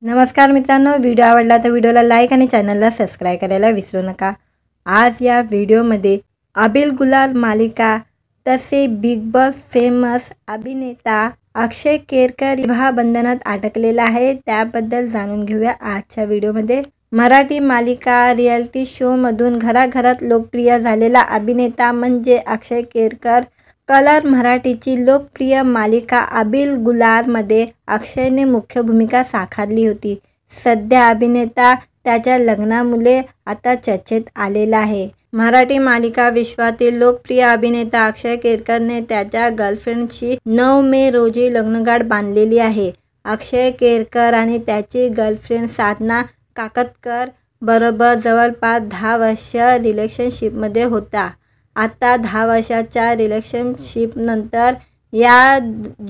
नमस्कार मित्रांनो, व्हिडिओ आवडला तर व्हिडिओला लाईक आणि चॅनलला सबस्क्राईब करायला विसरू नका। आज या व्हिडिओमध्ये अबिल गुलाल मालिका तसे बिग बॉस फेमस अभिनेता अक्षय केरकर विवाह बंधनात अटकलेला आहे, त्याबद्दल जाणून घेऊया आजच्या व्हिडिओमध्ये। मराठी मालिका रियालिटी शो मधून घराघरात लोकप्रिय झालेला अभिनेता म्हणजे अक्षय केरकर। कलर मराठीची लोकप्रिय मालिका अबिल गुलालमध्ये अक्षयने मुख्य भूमिका साकारली होती। सध्या अभिनेता त्याच्या लग्नामुळे आता चर्चेत आलेला आहे। मराठी मालिका विश्वातील लोकप्रिय अभिनेता अक्षय केरकरने त्याच्या गर्लफ्रेंडशी 9 मे रोजी लग्नगाठ बांधलेली आहे। अक्षय केरकर आणि त्याची गर्लफ्रेंड साधना काकतकर बरोबर जवळपास 10 वर्ष रिलेशनशिपमध्ये होता। आता 10 वर्षाच्या रिलेशनशिपनंतर या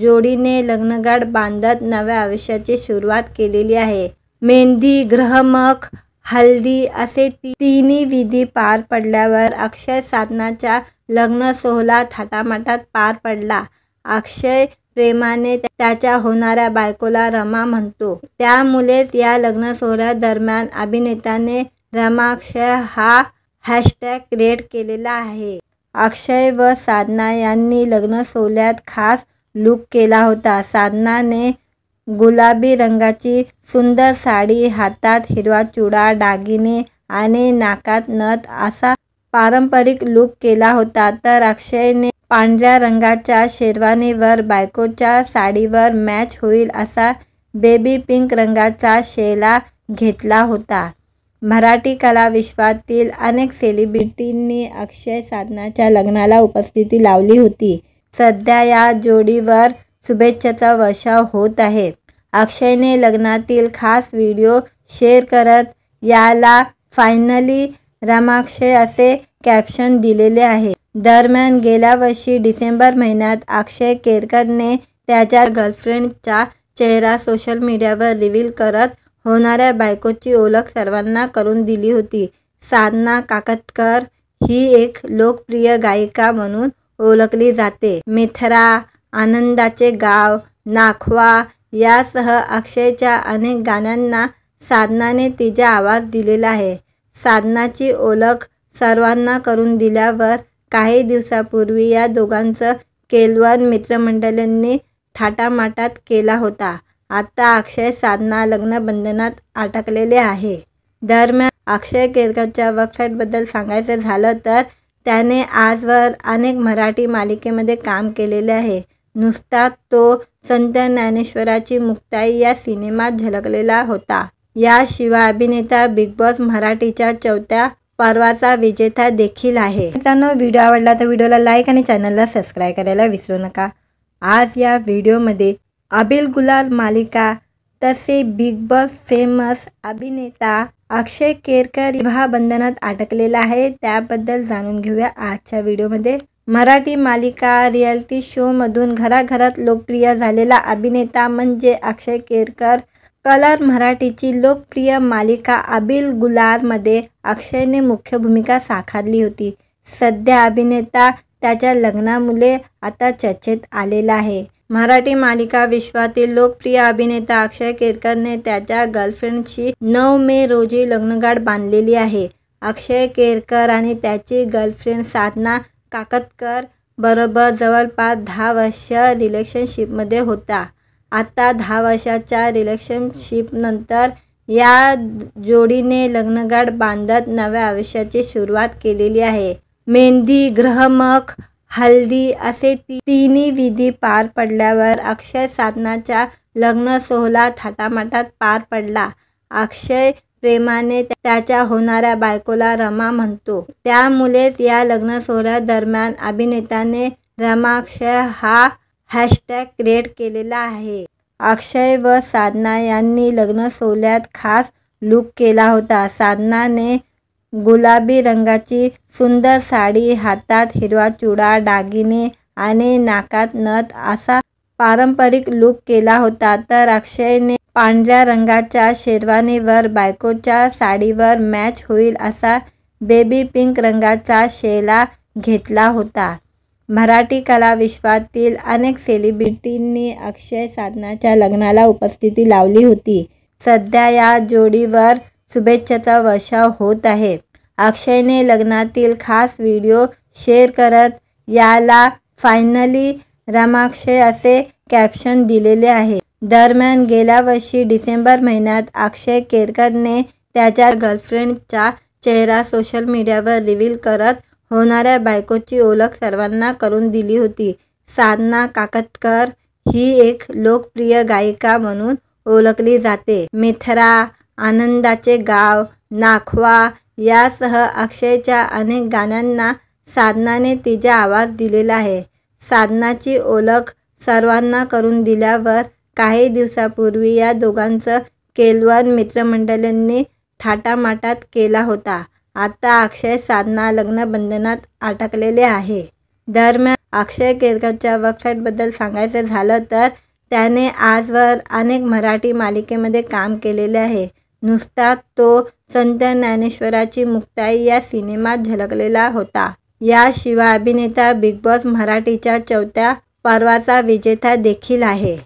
जोडीने लग्नगाठ बांधत नव्या आयुष्याची सुरुवात केलेली आहे। मेहंदी, ग्रहमख, हल्दी असे तिन्ही विधी पार पडल्यावर अक्षय साधनाचा लग्न सोहळा थाटामाटात पार पडला। अक्षय प्रेमाने त्याच्या होणाऱ्या बायकोला रमा म्हणतो, त्यामुळेच या लग्न सोहळ्यादरम्यान अभिनेत्याने रमाक्षय हा हॅशटॅग क्रिएट केलेला आहे। अक्षय व साधना यांनी लग्न सोहळ्यात खास लुक केला होता। साधनाने गुलाबी रंगाची सुंदर साडी, हातात हिरवा चुडा, दागिने आणि नाकात नथ असा पारंपरिक लुक केला होता, तर अक्षयने पांढऱ्या रंगाच्या शेरवानीवर बायकोच्या साडीवर मॅच होईल असा बेबी पिंक रंगाचा शेला घेतला होता। मराठी कला विश्वातील अनेक सेलिब्रिटींनी अक्षय साधनाच्या लग्नाला उपस्थिती लावली होती। सध्या या जोडीवर शुभेच्छाचा वर्षाव होत आहे। अक्षयने लग्नातील खास व्हिडिओ शेअर करत याला फायनली रमाक्षय असे कॅप्शन दिलेले आहे। दरम्यान गेल्या वर्षी डिसेंबर महिन्यात अक्षय केरकरने त्याच्या गर्लफ्रेंडचा चेहरा सोशल मीडियावर रिव्हील करत होणाऱ्या बायकोची ओळख सर्वांना करून दिली होती। साधना काकतकर ही एक लोकप्रिय गायिका म्हणून ओळखली जाते। मिथरा, आनंदाचे गाव, नाखवा यासह अक्षयच्या अनेक गाण्यांना साधनाने तिचा आवाज दिलेला आहे। साधनाची ओळख सर्वांना करून दिल्यावर काही दिवसापूर्वी या दोघांचं केळवन मित्रमंडळींनी थाटामाटात केला होता। आता अक्षय साधना लग्नबंधनात अटकलेले आहे। दरम्यान अक्षय केरकरच्या वर्कसाईटबद्दल सांगायचं झालं तर त्याने आजवर अनेक मराठी मालिकेमध्ये काम केलेले आहे। नुकताच तो संत ज्ञानेश्वरांची मुक्ताई या सिनेमात झळकलेला होता। याशिवाय अभिनेता बिग बॉस मराठीच्या 4थ्या पर्वाचा विजेता देखील आहे। मित्रांनो, व्हिडिओ आवडला तर व्हिडिओला लाईक आणि चॅनलला सबस्क्राईब करायला विसरू नका। आज या व्हिडिओमध्ये अबिल गुलाल मालिका तसे बिग बॉस फेमस अभिनेता अक्षय केरकर विवाह बंधनात अटकलेला आहे, त्याबद्दल जाणून घेऊया आजच्या व्हिडिओमध्ये। मराठी मालिका रियालिटी शो मधून घराघरात लोकप्रिय झालेला अभिनेता म्हणजे अक्षय केरकर। कलर मराठीची लोकप्रिय मालिका अबिल गुलालमध्ये अक्षयने मुख्य भूमिका साकारली होती। सध्या अभिनेता त्याच्या लग्नामुळे आता चर्चेत आलेला आहे। मराठी मालिका विश्वातील लोकप्रिय अभिनेता अक्षय केरकरने त्याच्या गर्लफ्रेंडशी 9 मे रोजी लग्नगाठ बांधलेली आहे। अक्षय केरकर आणि त्याची गर्लफ्रेंड साधना काकतकर बरोबर जवळपास 10 वर्ष रिलेशनशिपमध्ये होता। आता 10 वर्षाच्या रिलेशनशिपनंतर या जोडीने लग्नगाठ बांधत नव्या आयुष्याची सुरुवात केलेली आहे। मेहंदी, ग्रहमख, हल्दी असे तिन्ही विधी पार पडल्यावर अक्षय साधनाचा लग्न सोहळा थाटामाटात पार पडला। अक्षय प्रेमाने त्याच्या होणाऱ्या बायकोला रमा म्हणतो, त्यामुळेच या लग्न सोहळ्यादरम्यान अभिनेत्याने रमाक्षय हा हॅशटॅग क्रिएट केलेला आहे। अक्षय व साधना यांनी लग्न सोहळ्यात खास लुक केला होता। साधनाने गुलाबी रंगाची सुंदर साडी, हातात हिरवा चुडा, दागिने आणि नाकात नथ असा पारंपरिक लुक केला होता, तर अक्षयने पांढऱ्या रंगाच्या शेरवानीवर बायकोच्या साडीवर मॅच होईल असा बेबी पिंक रंगाचा शेला घेतला होता। मराठी कला विश्वातील अनेक सेलिब्रिटींनी अक्षय साधनाच्या लग्नाला उपस्थिती लावली होती। सध्या या जोडीवर शुभेच्छाचा वर्षाव होत आहे. अक्षयने लग्नातील खास व्हिडिओ शेअर करत याला फायनली रमाक्षय असे कॅप्शन दिलेले आहे. दरम्यान गेल्या वर्षी डिसेंबर महिन्यात अक्षय केरकरने त्याच्या गर्लफ्रेंडचा चेहरा सोशल मीडियावर रिव्हील करत होणाऱ्या बायकोची ओळख सर्वांना करून दिली होती. साधना काकतकर ही एक लोकप्रिय गायिका म्हणून ओळखली जाते. मिथरा, आनंदाचे गाव, नाखवा यासह अक्षयच्या अनेक गाण्यांना साधनाने तिचा आवाज दिलेला आहे. साधनाची ओळख सर्वांना करून दिल्यावर काही दिवसापूर्वी या दोघांचं केळवन मित्रमंडळींनी थाटामाटात केला होता. आता अक्षय साधना लग्नबंधनात अटकलेले आहे. दरम्यान अक्षय केरकरच्या वेबसाईटबद्दल सांगायचं झालं तर त्याने आजवर अनेक मराठी मालिकेमध्ये काम केलेले आहे. नुसता तो संत ज्ञानेश्वराची मुक्ताई या सिनेमात झळकलेला होता. याशिवाय अभिनेता बिग बॉस मराठीच्या 4थ्या पर्वाचा विजेता देखील आहे.